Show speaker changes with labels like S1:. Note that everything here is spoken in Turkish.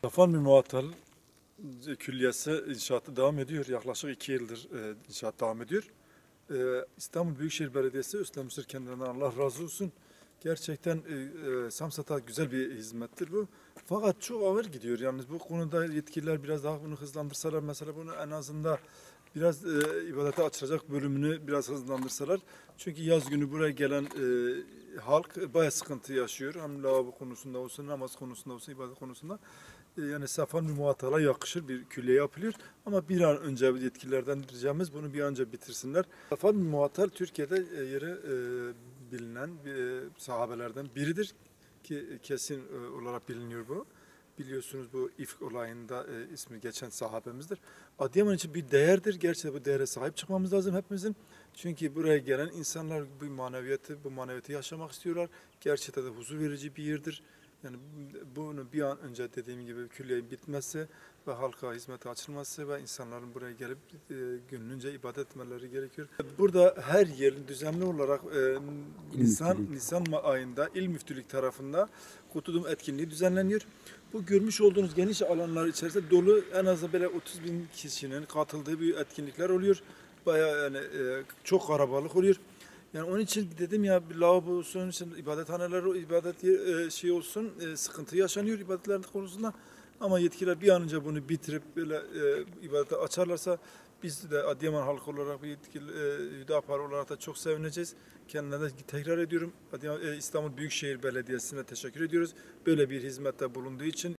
S1: Safan Muattal Külliyesi inşaatı devam ediyor. Yaklaşık 2 yıldır inşaat devam ediyor. İstanbul Büyükşehir Belediyesi üstlenmiştir, kendilerinden Allah razı olsun. Gerçekten Samsat'a güzel bir hizmettir bu. Fakat çok ağır gidiyor. Yalnız bu konuda yetkililer biraz daha bunu hızlandırsalar, mesela bunu en azından biraz ibadete açılacak bölümünü biraz hızlandırsalar. Çünkü yaz günü buraya gelen halk bayağı sıkıntı yaşıyor. Hem lavabo konusunda olsun, namaz konusunda olsun, ibadet konusunda. Yani Safan Muattal'a yakışır bir külliye yapılıyor. Ama bir an önce yetkililerden ricamız bunu bir an önce bitirsinler. Safan Muattal Türkiye'de yeri bilinen sahabelerden biridir ki kesin olarak biliniyor bu. Biliyorsunuz bu İfk olayında ismi geçen sahabemizdir. Adıyaman için bir değerdir. Gerçekten bu değere sahip çıkmamız lazım hepimizin. Çünkü buraya gelen insanlar bu maneviyatı yaşamak istiyorlar. Gerçekten de huzur verici bir yerdir. Yani bunu bir an önce dediğim gibi külliyenin bitmesi ve halka hizmete açılması ve insanların buraya gelip gönlünce ibadet etmeleri gerekiyor. Burada her yerin düzenli olarak Nisan ayında İl Müftülük tarafından Kutudum etkinliği düzenleniyor. Bu görmüş olduğunuz geniş alanlar içerisinde dolu, en az böyle 30 bin kişinin katıldığı bir etkinlikler oluyor. Bayağı yani çok kalabalık oluyor. Yani onun için dedim ya, bir lavabo olsun, ibadethaneler, şey olsun, sıkıntı yaşanıyor ibadetler konusunda. Ama yetkililer bir an önce bunu bitirip böyle ibadete açarlarsa biz de Adıyaman halkı olarak, bir yetkili Hüdapar olarak da çok sevineceğiz. Kendilerine tekrar ediyorum, İstanbul Büyükşehir Belediyesi'ne teşekkür ediyoruz. Böyle bir hizmette bulunduğu için.